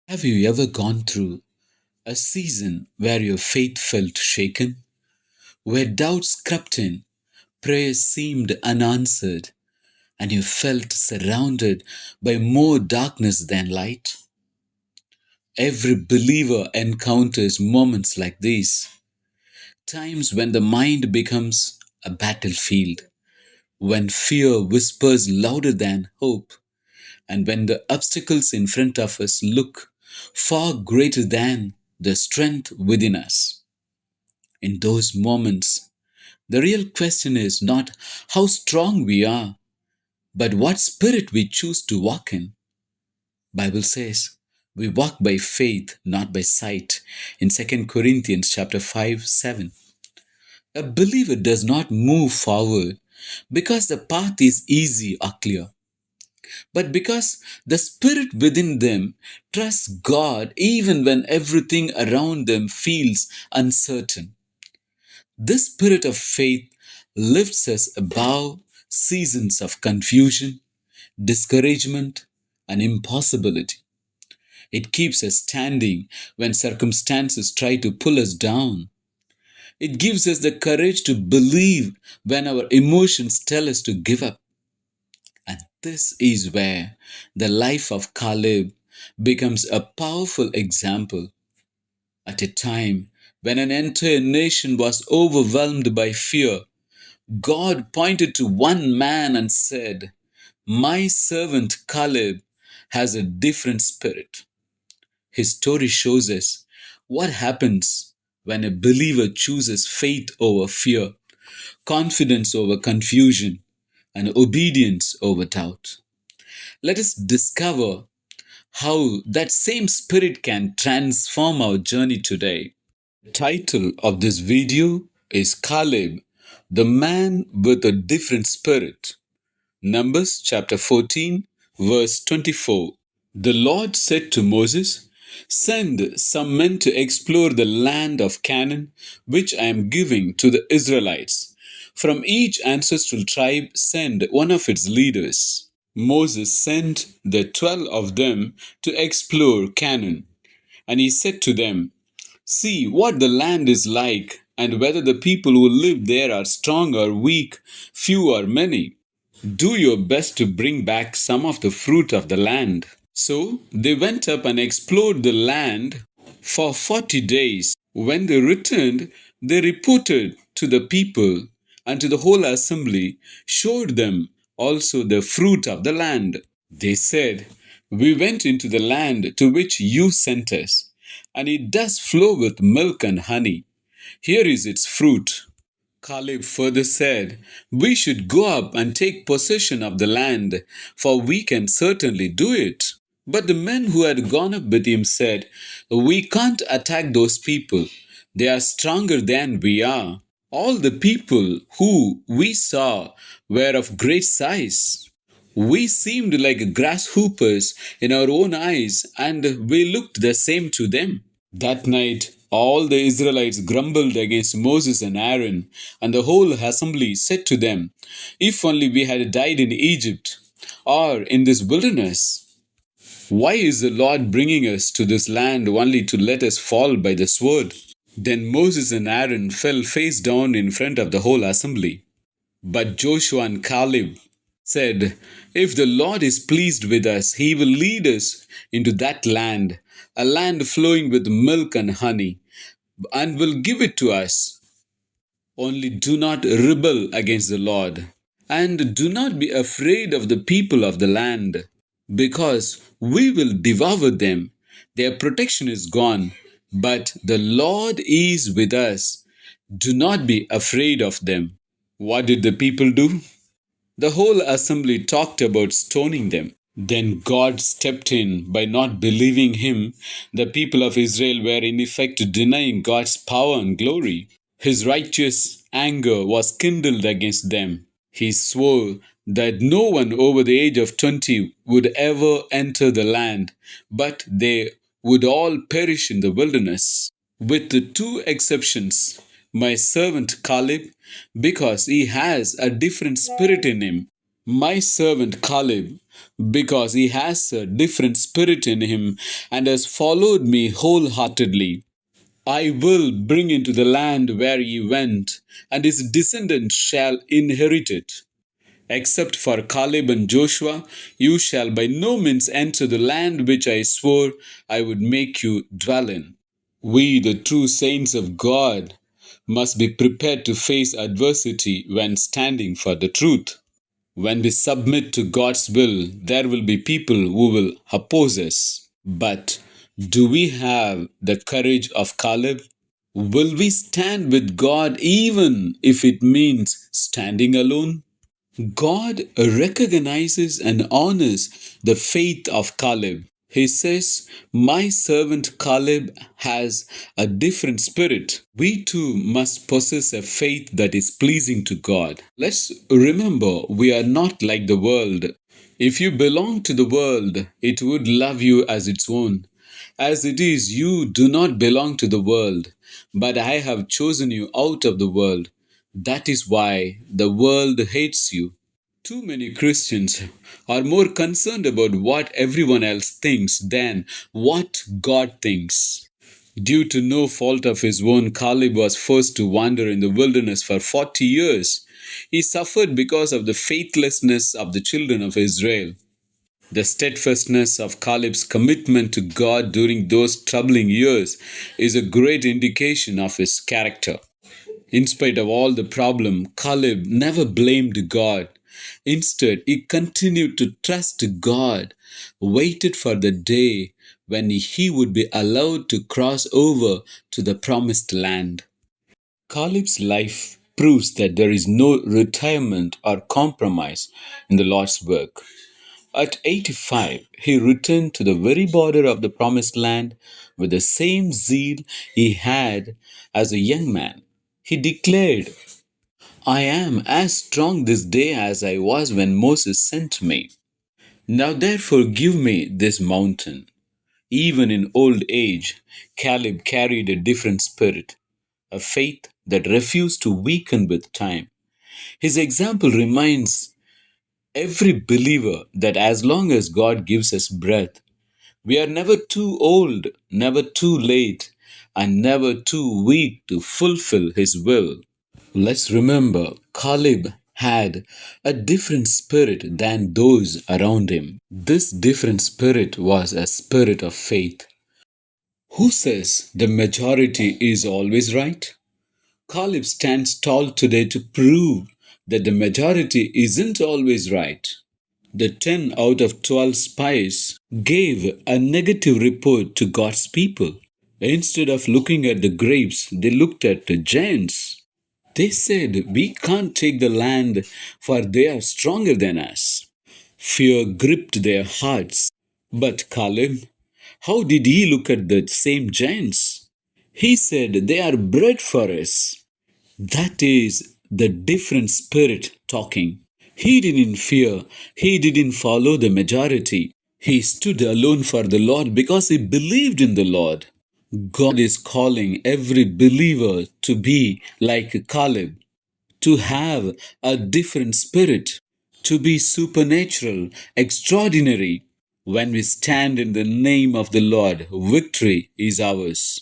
Have you ever gone through a season where your faith felt shaken, where doubts crept in, prayers seemed unanswered, and you felt surrounded by more darkness than light? Every believer encounters moments like these, times when the mind becomes a battlefield, when fear whispers louder than hope, and when the obstacles in front of us look far greater than the strength within us. In those moments, the real question is not how strong we are, but what spirit we choose to walk in. Bible says, we walk by faith, not by sight. In 2 Corinthians chapter 5:7. A believer does not move forward because the path is easy or clear, but because the spirit within them trusts God even when everything around them feels uncertain. This spirit of faith lifts us above seasons of confusion, discouragement, and impossibility. It keeps us standing when circumstances try to pull us down. It gives us the courage to believe when our emotions tell us to give up. And this is where the life of Caleb becomes a powerful example. At a time when an entire nation was overwhelmed by fear, God pointed to one man and said, "My servant Caleb has a different spirit." His story shows us what happens when a believer chooses faith over fear, confidence over confusion, and obedience over doubt. Let us discover how that same spirit can transform our journey today. The title of this video is Caleb, the man with a different spirit. Numbers chapter 14, verse 24. The Lord said to Moses, "Send some men to explore the land of Canaan, which I am giving to the Israelites. From each ancestral tribe, send one of its leaders." Moses sent the 12 of them to explore Canaan, and he said to them, "See what the land is like, and whether the people who live there are strong or weak, few or many. Do your best to bring back some of the fruit of the land." So they went up and explored the land for 40 days. When they returned, they reported to the people and to the whole assembly, showed them also the fruit of the land. They said, "We went into the land to which you sent us, and it does flow with milk and honey. Here is its fruit." Caleb further said, "We should go up and take possession of the land, for we can certainly do it." But the men who had gone up with him said, "We can't attack those people. They are stronger than we are. All the people who we saw were of great size. We seemed like grasshoppers in our own eyes, and we looked the same to them." That night, all the Israelites grumbled against Moses and Aaron, and the whole assembly said to them, "If only we had died in Egypt or in this wilderness. Why is the Lord bringing us to this land only to let us fall by the sword?" Then Moses and Aaron fell face down in front of the whole assembly. But Joshua and Caleb said, "If the Lord is pleased with us, he will lead us into that land, a land flowing with milk and honey, and will give it to us. Only do not rebel against the Lord, and do not be afraid of the people of the land, because we will devour them. Their protection is gone, but the Lord is with us. Do not be afraid of them." What did the people do? The whole assembly talked about stoning them. Then God stepped in by not believing him. The people of Israel were in effect denying God's power and glory. His righteous anger was kindled against them. He swore that no one over the age of 20 would ever enter the land, but they would all perish in the wilderness. With the two exceptions, my servant Caleb, because he has a different spirit in him. My servant Caleb because he has a different spirit in him and has followed me wholeheartedly. I will bring into the land where he went, and his descendants shall inherit it. Except for Caleb and Joshua, you shall by no means enter the land which I swore I would make you dwell in. We, the true saints of God, must be prepared to face adversity when standing for the truth. When we submit to God's will, there will be people who will oppose us. But do we have the courage of Caleb? Will we stand with God even if it means standing alone? God recognizes and honors the faith of Caleb. He says, "My servant Caleb has a different spirit." We too must possess a faith that is pleasing to God. Let's remember, we are not like the world. If you belong to the world, it would love you as its own. As it is, you do not belong to the world, but I have chosen you out of the world. That is why the world hates you. Too many Christians are more concerned about what everyone else thinks than what God thinks. Due to no fault of his own, Caleb was forced to wander in the wilderness for 40 years. He suffered because of the faithlessness of the children of Israel. The steadfastness of Caleb's commitment to God during those troubling years is a great indication of his character. In spite of all the problem, Caleb never blamed God. Instead, he continued to trust God, waited for the day when he would be allowed to cross over to the promised land. Caleb's life proves that there is no retirement or compromise in the Lord's work. At 85, he returned to the very border of the promised land with the same zeal he had as a young man. He declared, "I am as strong this day as I was when Moses sent me. Now therefore give me this mountain." Even in old age, Caleb carried a different spirit, a faith that refused to weaken with time. His example reminds every believer that as long as God gives us breath, we are never too old, never too late, and never too weak to fulfill His will. Let's remember, Caleb had a different spirit than those around him. This different spirit was a spirit of faith. Who says the majority is always right? Caleb stands tall today to prove that the majority isn't always right. The 10 out of 12 spies gave a negative report to God's people. Instead of looking at the grapes, they looked at the giants. They said, "We can't take the land, for they are stronger than us." Fear gripped their hearts. But Caleb, how did he look at the same giants? He said, "They are bread for us." That is the different spirit talking. He didn't fear. He didn't follow the majority. He stood alone for the Lord because he believed in the Lord. God is calling every believer to be like Caleb, to have a different spirit, to be supernatural, extraordinary. When we stand in the name of the Lord, victory is ours.